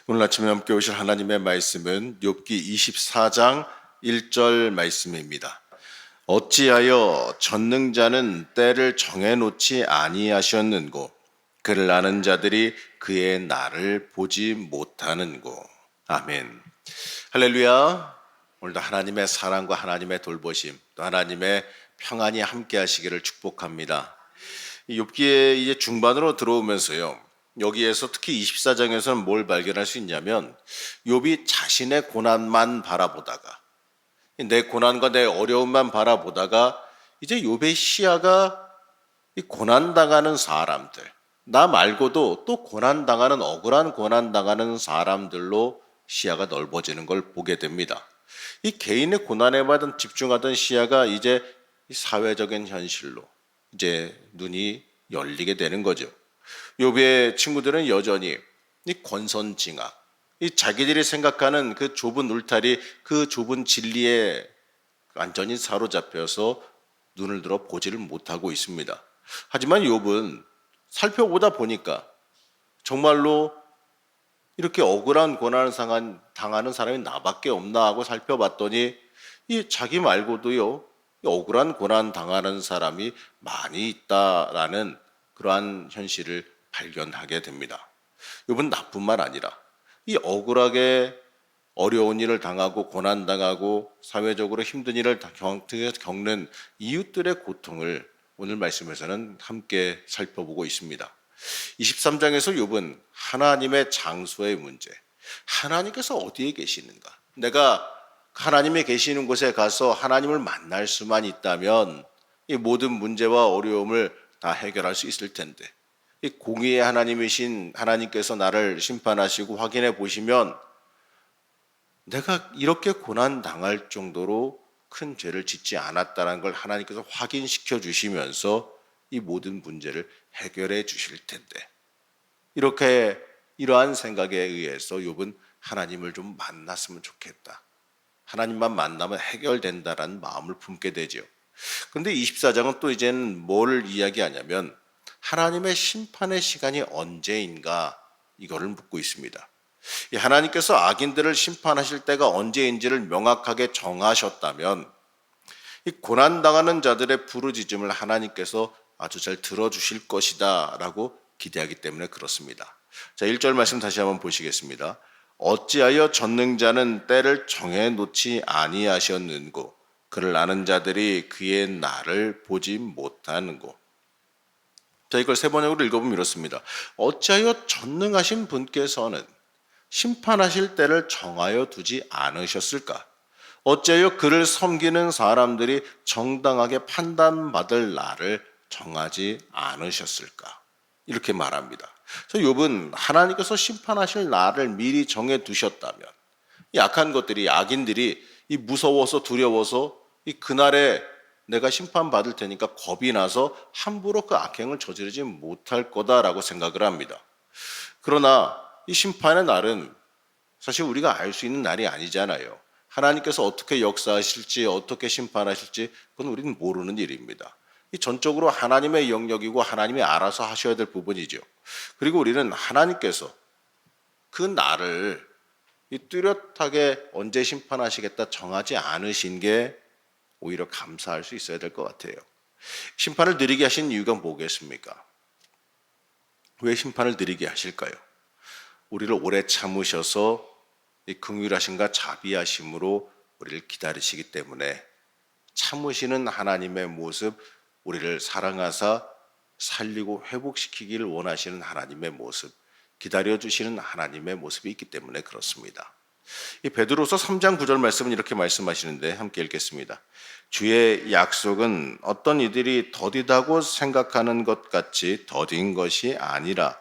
오늘 아침에 함께 오실 하나님의 말씀은 욥기 24장 1절 말씀입니다. 어찌하여 전능자는 때를 정해놓지 아니하셨는고 그를 아는 자들이 그의 날을 보지 못하는고. 아멘. 할렐루야. 오늘도 하나님의 사랑과 하나님의 돌보심, 또 하나님의 평안이 함께 하시기를 축복합니다. 욥기의 이제 중반으로 들어오면서요, 여기에서 특히 24장에서는 뭘 발견할 수 있냐면 욥이 자신의 고난만 바라보다가, 내 고난과 내 어려움만 바라보다가 이제 욥의 시야가 이 고난당하는 사람들, 나 말고도 또 고난당하는, 억울한 고난당하는 사람들로 시야가 넓어지는 걸 보게 됩니다. 이 개인의 고난에만 집중하던 시야가 이제 사회적인 현실로 이제 눈이 열리게 되는 거죠. 욥의 친구들은 여전히 이 권선징악, 이 자기들이 생각하는 그 좁은 울타리, 그 좁은 진리에 완전히 사로잡혀서 눈을 들어 보지를 못하고 있습니다. 하지만 욥은 살펴보다 보니까 정말로 이렇게 억울한 고난을 당하는 사람이 나밖에 없나 하고 살펴봤더니 이 자기 말고도요, 억울한 고난 당하는 사람이 많이 있다라는 그러한 현실을 발견하게 됩니다. 욥은 나뿐만 아니라 이 억울하게 어려운 일을 당하고 고난당하고 사회적으로 힘든 일을 겪는 이웃들의 고통을 오늘 말씀에서는 함께 살펴보고 있습니다. 23장에서 욥은 하나님의 장소의 문제, 하나님께서 어디에 계시는가, 내가 하나님이 계시는 곳에 가서 하나님을 만날 수만 있다면 이 모든 문제와 어려움을 다 해결할 수 있을 텐데, 이 공의의 하나님이신 하나님께서 나를 심판하시고 확인해 보시면 내가 이렇게 고난 당할 정도로 큰 죄를 짓지 않았다는 걸 하나님께서 확인시켜 주시면서 이 모든 문제를 해결해 주실 텐데, 이렇게 이러한 생각에 의해서 욥은 하나님을 좀 만났으면 좋겠다, 하나님만 만나면 해결된다라는 마음을 품게 되죠. 그런데 24장은 또 이제는 뭘 이야기하냐면 하나님의 심판의 시간이 언제인가, 이거를 묻고 있습니다. 하나님께서 악인들을 심판하실 때가 언제인지를 명확하게 정하셨다면 이 고난당하는 자들의 부르짖음을 하나님께서 아주 잘 들어주실 것이다 라고 기대하기 때문에 그렇습니다. 자, 1절 말씀 다시 한번 보시겠습니다. 어찌하여 전능자는 때를 정해놓지 아니하셨는고 그를 아는 자들이 그의 날을 보지 못하는고. 자, 이걸 세 번역으로 읽어보면 이렇습니다. 어찌하여 전능하신 분께서는 심판하실 때를 정하여 두지 않으셨을까? 어찌하여 그를 섬기는 사람들이 정당하게 판단받을 날을 정하지 않으셨을까? 이렇게 말합니다. 그래서 욥은 하나님께서 심판하실 날을 미리 정해 두셨다면 이 악한 것들이, 악인들이 이 무서워서 두려워서 이 그날에 내가 심판받을 테니까 겁이 나서 함부로 그 악행을 저지르지 못할 거다라고 생각을 합니다. 그러나 이 심판의 날은 사실 우리가 알 수 있는 날이 아니잖아요. 하나님께서 어떻게 역사하실지, 어떻게 심판하실지 그건 우리는 모르는 일입니다. 이 전적으로 하나님의 영역이고 하나님이 알아서 하셔야 될 부분이죠. 그리고 우리는 하나님께서 그 날을 이 뚜렷하게 언제 심판하시겠다 정하지 않으신 게 오히려 감사할 수 있어야 될 것 같아요. 심판을 느리게 하신 이유가 뭐겠습니까? 왜 심판을 느리게 하실까요? 우리를 오래 참으셔서 이 긍휼하심과 자비하심으로 우리를 기다리시기 때문에, 참으시는 하나님의 모습, 우리를 사랑하사 살리고 회복시키기를 원하시는 하나님의 모습, 기다려주시는 하나님의 모습이 있기 때문에 그렇습니다. 이 베드로서 3장 9절 말씀은 이렇게 말씀하시는데 함께 읽겠습니다. 주의 약속은 어떤 이들이 더디다고 생각하는 것 같이 더딘 것이 아니라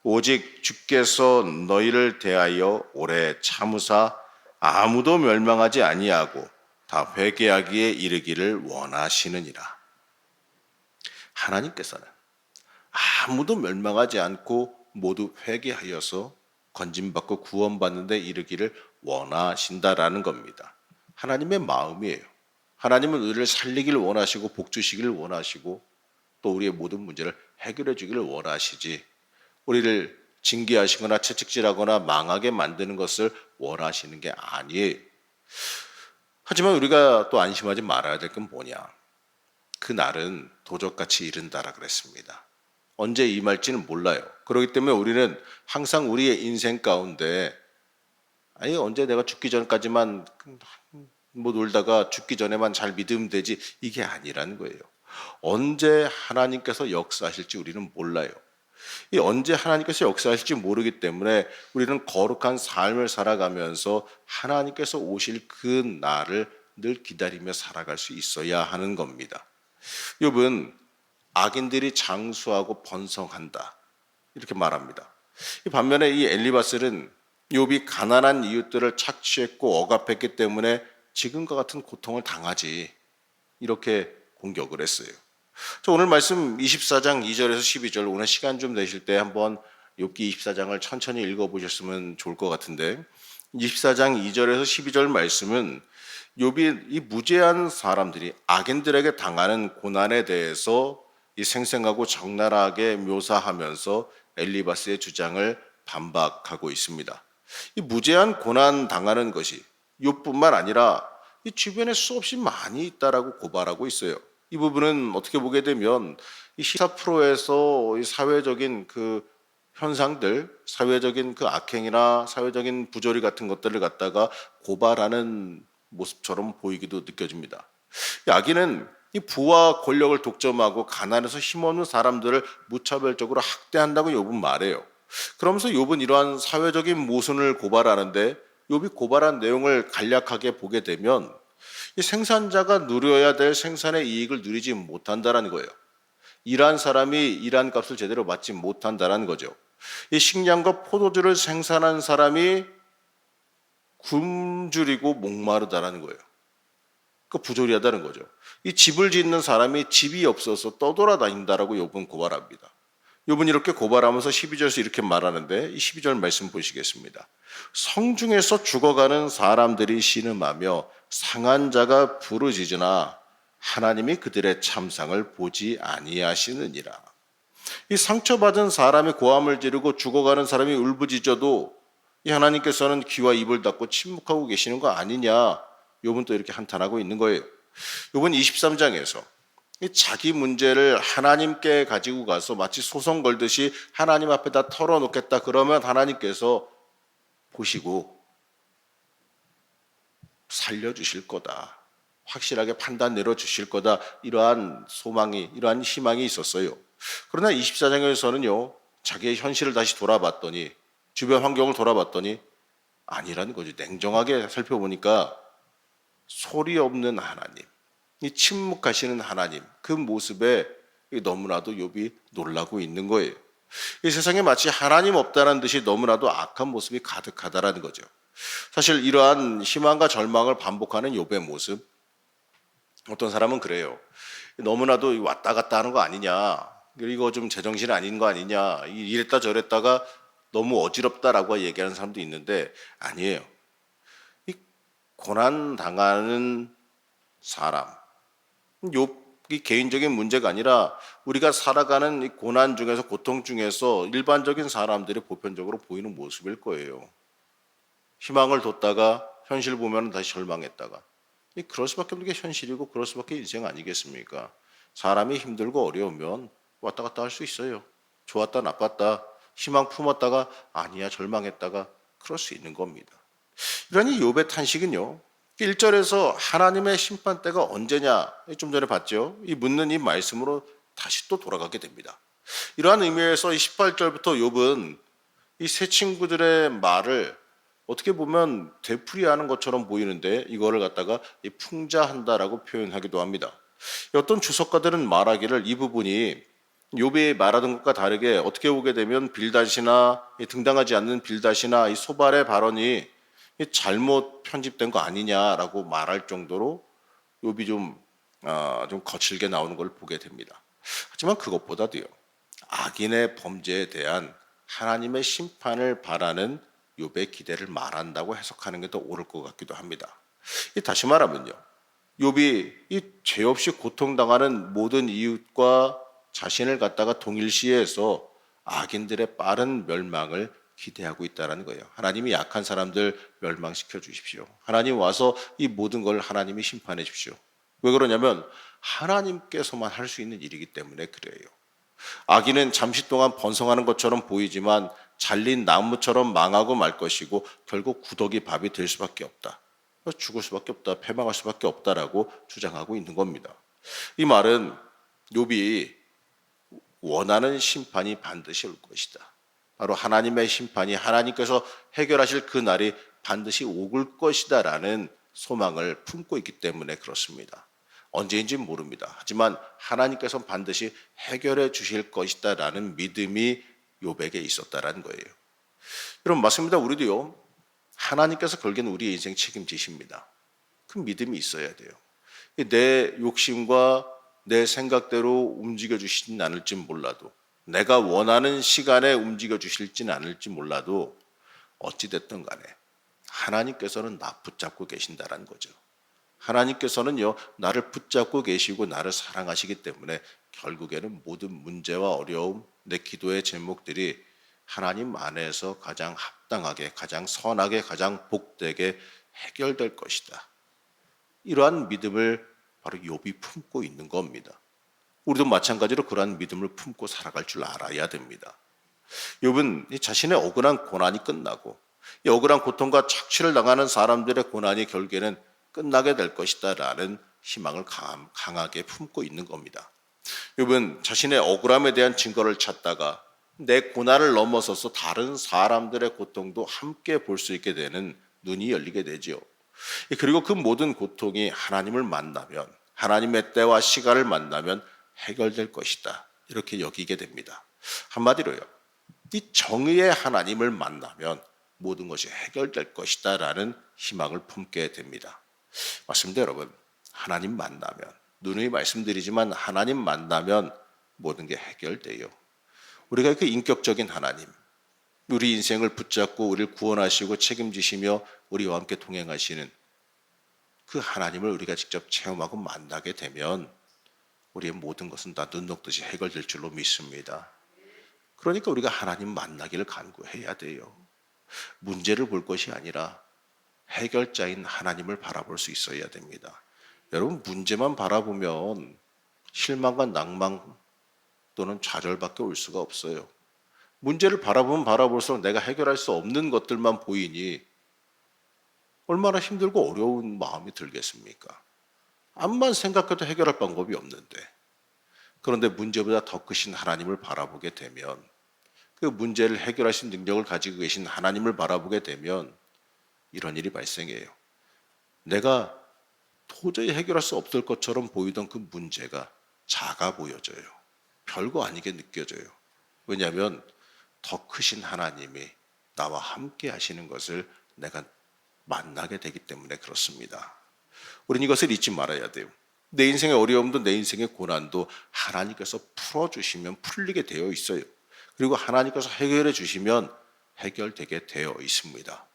오직 주께서 너희를 대하여 오래 참으사 아무도 멸망하지 아니하고 다 회개하기에 이르기를 원하시느니라. 하나님께서는 아무도 멸망하지 않고 모두 회개하여서 건짐받고 구원받는 데 이르기를 원하신다라는 겁니다. 하나님의 마음이에요. 하나님은 우리를 살리기를 원하시고 복 주시기를 원하시고 또 우리의 모든 문제를 해결해 주기를 원하시지, 우리를 징계하시거나 채찍질하거나 망하게 만드는 것을 원하시는 게 아니에요. 하지만 우리가 또 안심하지 말아야 될 건 뭐냐? 그 날은 도적같이 이른다라 그랬습니다. 언제 임할지는 몰라요. 그렇기 때문에 우리는 항상 우리의 인생 가운데 아니 언제 내가 죽기 전까지만 뭐 놀다가 죽기 전에만 잘 믿으면 되지 이게 아니라는 거예요. 언제 하나님께서 역사하실지 우리는 몰라요. 이 언제 하나님께서 역사하실지 모르기 때문에 우리는 거룩한 삶을 살아가면서 하나님께서 오실 그 날을 늘 기다리며 살아갈 수 있어야 하는 겁니다. 욥은 악인들이 장수하고 번성한다 이렇게 말합니다. 반면에 이 엘리바셀은 욥이 가난한 이웃들을 착취했고 억압했기 때문에 지금과 같은 고통을 당하지 이렇게 공격을 했어요. 오늘 말씀 24장 2절에서 12절 오늘 시간 좀 되실 때 한번 욥기 24장을 천천히 읽어보셨으면 좋을 것 같은데 24장 2절에서 12절 말씀은 욥이 이 무죄한 사람들이 악인들에게 당하는 고난에 대해서 이 생생하고 적나라하게 묘사하면서 엘리바스의 주장을 반박하고 있습니다. 이 무죄한 고난 당하는 것이 욥뿐만 아니라 이 주변에 수없이 많이 있다라고 고발하고 있어요. 이 부분은 어떻게 보게 되면 이 시사 프로에서 이 사회적인 그 현상들, 사회적인 그 악행이나 사회적인 부조리 같은 것들을 갖다가 고발하는 모습처럼 보이기도 느껴집니다. 악인은 이 부와 권력을 독점하고 가난해서 힘없는 사람들을 무차별적으로 학대한다고 욥은 말해요. 그러면서 욥은 이러한 사회적인 모순을 고발하는데 욥이 고발한 내용을 간략하게 보게 되면 이 생산자가 누려야 될 생산의 이익을 누리지 못한다는 거예요. 일한 사람이 일한 값을 제대로 받지 못한다는 거죠. 이 식량과 포도주를 생산한 사람이 굶주리고 목마르다라는 거예요. 그 부조리하다는 거죠. 이 집을 짓는 사람이 집이 없어서 떠돌아다닌다라고 욥은 고발합니다. 욥은 이렇게 고발하면서 12절에서 이렇게 말하는데 이 12절 말씀 보시겠습니다. 성중에서 죽어가는 사람들이 신음하며 상한 자가 부르짖으나 하나님이 그들의 참상을 보지 아니하시느니라. 이 상처받은 사람이 고함을 지르고 죽어가는 사람이 울부짖어도 이 하나님께서는 귀와 입을 닫고 침묵하고 계시는 거 아니냐. 욥은 또 이렇게 한탄하고 있는 거예요. 욥은 23장에서 자기 문제를 하나님께 가지고 가서 마치 소송 걸듯이 하나님 앞에다 털어놓겠다 그러면 하나님께서 보시고 살려주실 거다. 확실하게 판단 내려주실 거다. 이러한 소망이, 이러한 희망이 있었어요. 그러나 24장에서는요, 자기의 현실을 다시 돌아봤더니, 주변 환경을 돌아봤더니 아니라는 거죠. 냉정하게 살펴보니까 소리 없는 하나님, 이 침묵하시는 하나님, 그 모습에 너무나도 욥이 놀라고 있는 거예요. 이 세상에 마치 하나님 없다는 듯이 너무나도 악한 모습이 가득하다라는 거죠. 사실 이러한 희망과 절망을 반복하는 욥의 모습, 어떤 사람은 그래요. 너무나도 왔다 갔다 하는 거 아니냐, 이거 좀 제정신 아닌 거 아니냐, 이랬다 저랬다가 너무 어지럽다라고 얘기하는 사람도 있는데 아니에요. 이 고난 당하는 사람, 욥이 개인적인 문제가 아니라 우리가 살아가는 이 고난 중에서 고통 중에서 일반적인 사람들이 보편적으로 보이는 모습일 거예요. 희망을 뒀다가 현실 보면 다시 절망했다가 그럴 수밖에 없는 게 현실이고 그럴 수밖에 인생 아니겠습니까? 사람이 힘들고 어려우면 왔다 갔다 할 수 있어요. 좋았다 나빴다 희망 품었다가 아니야 절망했다가 그럴 수 있는 겁니다. 이러니 욥의 탄식은요. 1절에서 하나님의 심판대가 언제냐 좀 전에 봤죠. 이 묻는 이 말씀으로 다시 또 돌아가게 됩니다. 이러한 의미에서 이 18절부터 욥은 이 세 친구들의 말을 어떻게 보면 되풀이하는 것처럼 보이는데 이거를 갖다가 풍자한다라고 표현하기도 합니다. 어떤 주석가들은 말하기를 이 부분이 욥이 말하던 것과 다르게 어떻게 보게 되면 빌닷이나 등당하지 않는 빌닷이나 이 소발의 발언이 잘못 편집된 거 아니냐라고 말할 정도로 욥이 좀 거칠게 나오는 걸 보게 됩니다. 하지만 그것보다도요. 악인의 범죄에 대한 하나님의 심판을 바라는 욥의 기대를 말한다고 해석하는 게 더 옳을 것 같기도 합니다. 다시 말하면요. 욥이 이 죄 없이 고통당하는 모든 이웃과 자신을 갖다가 동일시해서 악인들의 빠른 멸망을 기대하고 있다는 거예요. 하나님이 약한 사람들 멸망시켜 주십시오. 하나님 와서 이 모든 걸 하나님이 심판해 주십시오. 왜 그러냐면 하나님께서만 할 수 있는 일이기 때문에 그래요. 악인은 잠시 동안 번성하는 것처럼 보이지만 잘린 나무처럼 망하고 말 것이고 결국 구더기 밥이 될 수밖에 없다. 죽을 수밖에 없다. 패망할 수밖에 없다라고 주장하고 있는 겁니다. 이 말은 욥이 원하는 심판이 반드시 올 것이다. 바로 하나님의 심판이 하나님께서 해결하실 그 날이 반드시 올 것이다라는 소망을 품고 있기 때문에 그렇습니다. 언제인지는 모릅니다. 하지만 하나님께서 반드시 해결해 주실 것이다라는 믿음이 욥에게 있었다라는 거예요. 여러분 맞습니다. 우리도요. 하나님께서 걸기는 우리의 인생 책임지십니다. 그 믿음이 있어야 돼요. 내 욕심과 내 생각대로 움직여 주시진 않을지 몰라도 내가 원하는 시간에 움직여 주실지는 않을지 몰라도 어찌됐든 간에 하나님께서는 나 붙잡고 계신다라는 거죠. 하나님께서는요 나를 붙잡고 계시고 나를 사랑하시기 때문에 결국에는 모든 문제와 어려움 내 기도의 제목들이 하나님 안에서 가장 합당하게 가장 선하게 가장 복되게 해결될 것이다. 이러한 믿음을 바로 욥이 품고 있는 겁니다. 우리도 마찬가지로 그러한 믿음을 품고 살아갈 줄 알아야 됩니다. 욥은 자신의 억울한 고난이 끝나고 이 억울한 고통과 착취를 당하는 사람들의 고난이 결국에는 끝나게 될 것이다 라는 희망을 강하게 품고 있는 겁니다. 욥은 자신의 억울함에 대한 증거를 찾다가 내 고난을 넘어서서 다른 사람들의 고통도 함께 볼 수 있게 되는 눈이 열리게 되죠. 그리고 그 모든 고통이 하나님을 만나면 하나님의 때와 시간을 만나면 해결될 것이다. 이렇게 여기게 됩니다. 한마디로요. 이 정의의 하나님을 만나면 모든 것이 해결될 것이다 라는 희망을 품게 됩니다. 맞습니다, 여러분. 하나님 만나면 누누이 말씀드리지만 하나님 만나면 모든 게 해결돼요. 우리가 그 인격적인 하나님, 우리 인생을 붙잡고 우리를 구원하시고 책임지시며 우리와 함께 동행하시는 그 하나님을 우리가 직접 체험하고 만나게 되면 우리의 모든 것은 다 눈 녹듯이 해결될 줄로 믿습니다. 그러니까 우리가 하나님 만나기를 간구해야 돼요. 문제를 볼 것이 아니라 해결자인 하나님을 바라볼 수 있어야 됩니다. 여러분 문제만 바라보면 실망과 낭망 또는 좌절밖에 올 수가 없어요. 문제를 바라보면 바라볼수록 내가 해결할 수 없는 것들만 보이니 얼마나 힘들고 어려운 마음이 들겠습니까? 암만 생각해도 해결할 방법이 없는데 그런데 문제보다 더 크신 하나님을 바라보게 되면 그 문제를 해결하신 능력을 가지고 계신 하나님을 바라보게 되면 이런 일이 발생해요. 내가 도저히 해결할 수 없을 것처럼 보이던 그 문제가 작아 보여져요. 별거 아니게 느껴져요. 왜냐하면 더 크신 하나님이 나와 함께 하시는 것을 내가 만나게 되기 때문에 그렇습니다. 우리는 이것을 잊지 말아야 돼요. 내 인생의 어려움도 내 인생의 고난도 하나님께서 풀어주시면 풀리게 되어 있어요. 그리고 하나님께서 해결해 주시면 해결되게 되어 있습니다.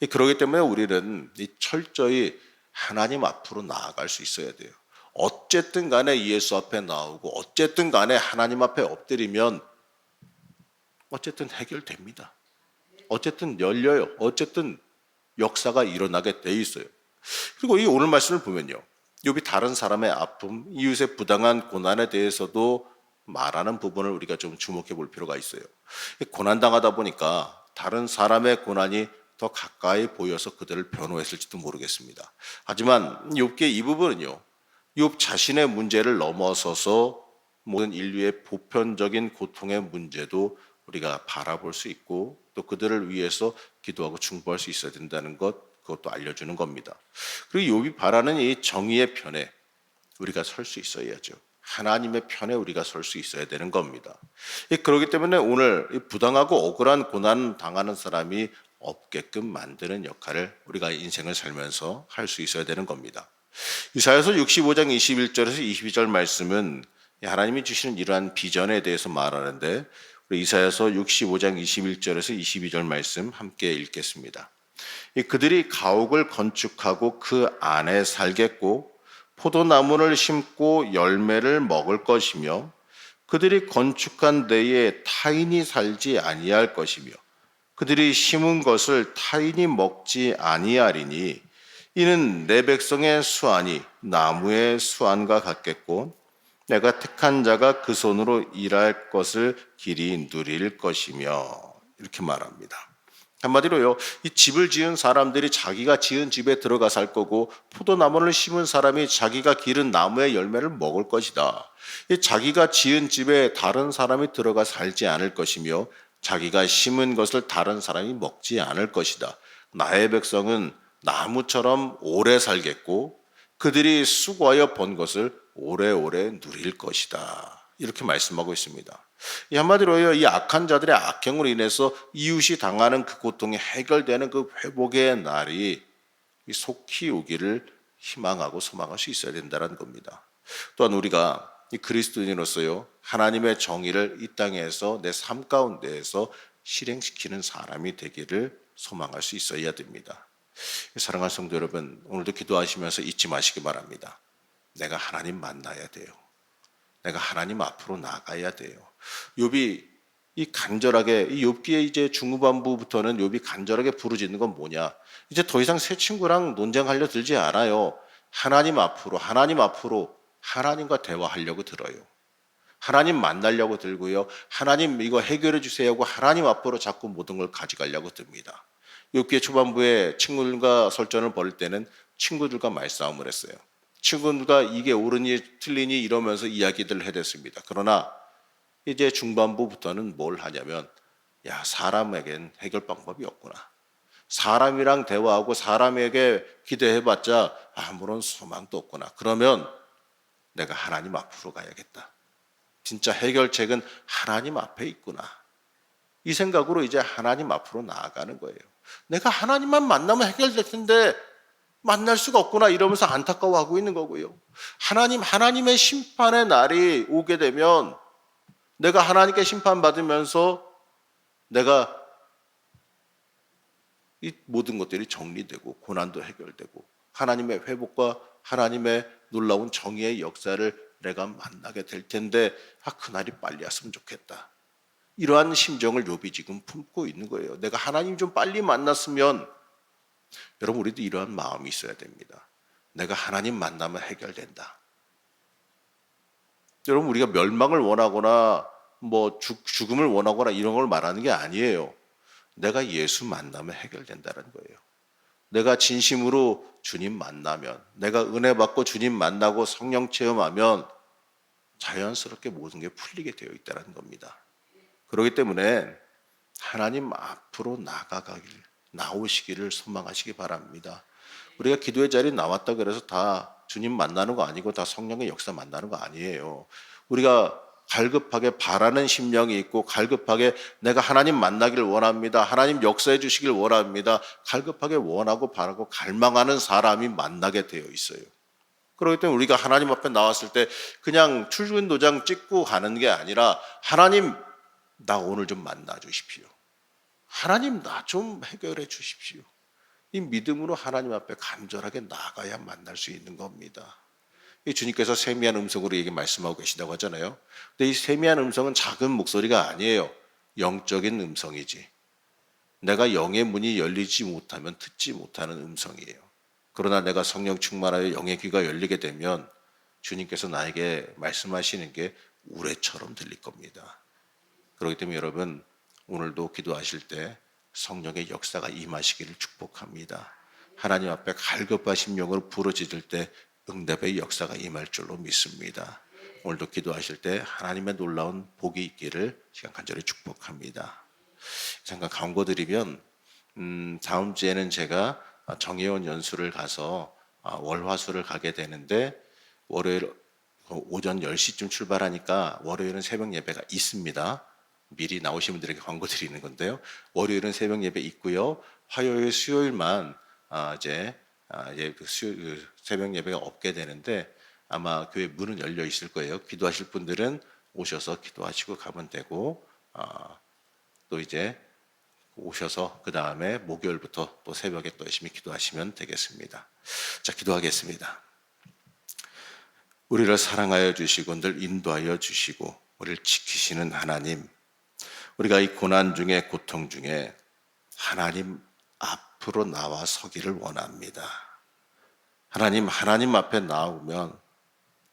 그렇기 때문에 우리는 철저히 하나님 앞으로 나아갈 수 있어야 돼요. 어쨌든 간에 예수 앞에 나오고 어쨌든 간에 하나님 앞에 엎드리면 어쨌든 해결됩니다. 어쨌든 열려요. 어쨌든 역사가 일어나게 돼 있어요. 그리고 이 오늘 말씀을 보면요. 욥이 다른 사람의 아픔, 이웃의 부당한 고난에 대해서도 말하는 부분을 우리가 좀 주목해 볼 필요가 있어요. 고난당하다 보니까 다른 사람의 고난이 더 가까이 보여서 그들을 변호했을지도 모르겠습니다. 하지만 욥기의 이 부분은요. 욥 자신의 문제를 넘어서서 모든 인류의 보편적인 고통의 문제도 우리가 바라볼 수 있고 또 그들을 위해서 기도하고 중보할 수 있어야 된다는 것, 그것도 알려주는 겁니다. 그리고 욥이 바라는 이 정의의 편에 우리가 설 수 있어야죠. 하나님의 편에 우리가 설 수 있어야 되는 겁니다. 그렇기 때문에 오늘 부당하고 억울한 고난 당하는 사람이 없게끔 만드는 역할을 우리가 인생을 살면서 할 수 있어야 되는 겁니다. 이사야서 65장 21절에서 22절 말씀은 하나님이 주시는 이러한 비전에 대해서 말하는데 우리 이사야서 65장 21절에서 22절 말씀 함께 읽겠습니다. 그들이 가옥을 건축하고 그 안에 살겠고 포도나무를 심고 열매를 먹을 것이며 그들이 건축한 데에 타인이 살지 아니할 것이며 그들이 심은 것을 타인이 먹지 아니하리니 이는 내 백성의 수완이 나무의 수완과 같겠고 내가 택한 자가 그 손으로 일할 것을 길이 누릴 것이며 이렇게 말합니다. 한마디로요, 이 집을 지은 사람들이 자기가 지은 집에 들어가 살 거고 포도나무를 심은 사람이 자기가 기른 나무의 열매를 먹을 것이다. 이 자기가 지은 집에 다른 사람이 들어가 살지 않을 것이며 자기가 심은 것을 다른 사람이 먹지 않을 것이다. 나의 백성은 나무처럼 오래 살겠고 그들이 수고하여 번 것을 오래오래 누릴 것이다. 이렇게 말씀하고 있습니다. 이 한마디로요, 이 악한 자들의 악행으로 인해서 이웃이 당하는 그 고통이 해결되는 그 회복의 날이 속히 오기를 희망하고 소망할 수 있어야 된다는 겁니다. 또한 우리가 이 그리스도인으로서요, 하나님의 정의를 이 땅에서 내 삶 가운데에서 실행시키는 사람이 되기를 소망할 수 있어야 됩니다. 사랑하는 성도 여러분, 오늘도 기도하시면서 잊지 마시기 바랍니다. 내가 하나님 만나야 돼요. 내가 하나님 앞으로 나가야 돼요. 욥이 이 욥기의 이제 중후반부부터는 욥이 간절하게 부르짖는 건 뭐냐? 이제 더 이상 새 친구랑 논쟁하려 들지 않아요. 하나님 앞으로 하나님과 대화하려고 들어요. 하나님 만나려고 들고요. 하나님 이거 해결해 주세요 하고 하나님 앞으로 자꾸 모든 걸 가져가려고 듭니다. 욥기의 초반부에 친구들과 설전을 벌일 때는 친구들과 말싸움을 했어요. 친구들과 이게 옳으니 틀리니 이러면서 이야기들을 해댔습니다. 그러나 이제 중반부부터는 뭘 하냐면 사람에겐 해결 방법이 없구나. 사람이랑 대화하고 사람에게 기대해봤자 아무런 소망도 없구나. 그러면 내가 하나님 앞으로 가야겠다. 진짜 해결책은 하나님 앞에 있구나. 이 생각으로 이제 하나님 앞으로 나아가는 거예요. 내가 하나님만 만나면 해결될 텐데 만날 수가 없구나 이러면서 안타까워하고 있는 거고요. 하나님의 심판의 날이 오게 되면 내가 하나님께 심판받으면서 내가 이 모든 것들이 정리되고 고난도 해결되고 하나님의 회복과 하나님의 놀라운 정의의 역사를 내가 만나게 될 텐데 그날이 빨리 왔으면 좋겠다. 이러한 심정을 욥이 지금 품고 있는 거예요. 내가 하나님 좀 빨리 만났으면. 여러분, 우리도 이러한 마음이 있어야 됩니다. 내가 하나님 만나면 해결된다. 여러분, 우리가 멸망을 원하거나 죽음을 원하거나 이런 걸 말하는 게 아니에요. 내가 예수 만나면 해결된다는 거예요. 내가 진심으로 주님 만나면, 내가 은혜 받고 주님 만나고 성령 체험하면 자연스럽게 모든 게 풀리게 되어 있다는 겁니다. 그렇기 때문에 하나님 앞으로 나오시기를 소망하시기 바랍니다. 우리가 기도의 자리에 나왔다 그래서 다 주님 만나는 거 아니고 다 성령의 역사 만나는 거 아니에요. 우리가 갈급하게 바라는 심령이 있고 갈급하게 내가 하나님 만나기를 원합니다. 하나님 역사해 주시길 원합니다. 갈급하게 원하고 바라고 갈망하는 사람이 만나게 되어 있어요. 그렇기 때문에 우리가 하나님 앞에 나왔을 때 그냥 출근 도장 찍고 가는 게 아니라 하나님 나 오늘 좀 만나 주십시오. 하나님 나 좀 해결해 주십시오. 이 믿음으로 하나님 앞에 간절하게 나가야 만날 수 있는 겁니다. 이 주님께서 세미한 음성으로 얘기 말씀하고 계시다고 하잖아요. 근데 이 세미한 음성은 작은 목소리가 아니에요. 영적인 음성이지. 내가 영의 문이 열리지 못하면 듣지 못하는 음성이에요. 그러나 내가 성령 충만하여 영의 귀가 열리게 되면 주님께서 나에게 말씀하시는 게 우레처럼 들릴 겁니다. 그렇기 때문에 여러분, 오늘도 기도하실 때 성령의 역사가 임하시기를 축복합니다. 하나님 앞에 갈급하신 영으로 부르짖을 때 응답의 역사가 임할 줄로 믿습니다. 오늘도 기도하실 때 하나님의 놀라운 복이 있기를 시간 간절히 축복합니다. 잠깐 광고드리면 다음 주에는 제가 정혜원 연수를 가서 월화수를 가게 되는데 월요일 오전 10시쯤 출발하니까 월요일은 새벽 예배가 있습니다. 미리 나오신 분들에게 광고 드리는 건데요. 월요일은 새벽 예배 있고요. 화요일, 수요일만 새벽 예배가 없게 되는데 아마 교회 문은 열려 있을 거예요. 기도하실 분들은 오셔서 기도하시고 가면 되고 또 이제 오셔서 그 다음에 목요일부터 또 새벽에 또 열심히 기도하시면 되겠습니다. 자, 기도하겠습니다. 우리를 사랑하여 주시고 늘 인도하여 주시고 우리를 지키시는 하나님, 우리가 이 고난 중에 고통 중에 하나님 앞으로 나와 서기를 원합니다. 하나님 앞에 나오면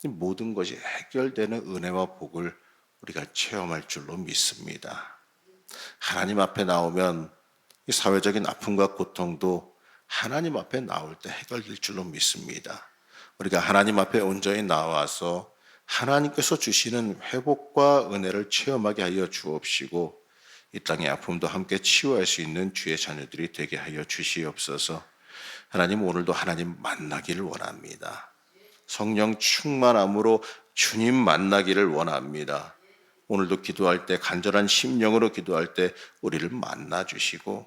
모든 것이 해결되는 은혜와 복을 우리가 체험할 줄로 믿습니다. 하나님 앞에 나오면 이 사회적인 아픔과 고통도 하나님 앞에 나올 때 해결될 줄로 믿습니다. 우리가 하나님 앞에 온전히 나와서 하나님께서 주시는 회복과 은혜를 체험하게 하여 주옵시고 이 땅의 아픔도 함께 치유할 수 있는 주의 자녀들이 되게 하여 주시옵소서. 하나님, 오늘도 하나님 만나기를 원합니다. 성령 충만함으로 주님 만나기를 원합니다. 오늘도 기도할 때 간절한 심령으로 기도할 때 우리를 만나 주시고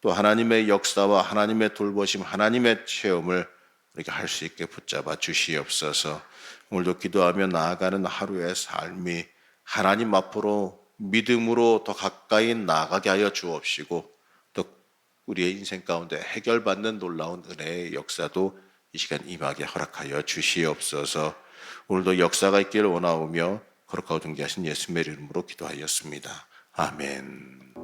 또 하나님의 역사와 하나님의 돌보심, 하나님의 체험을 우리가 할 수 있게 붙잡아 주시옵소서. 오늘도 기도하며 나아가는 하루의 삶이 하나님 앞으로 믿음으로 더 가까이 나아가게 하여 주옵시고 또 우리의 인생 가운데 해결받는 놀라운 은혜의 역사도 이 시간 임하게 허락하여 주시옵소서. 오늘도 역사가 있기를 원하오며 거룩하고 존귀하신 예수님의 이름으로 기도하였습니다. 아멘.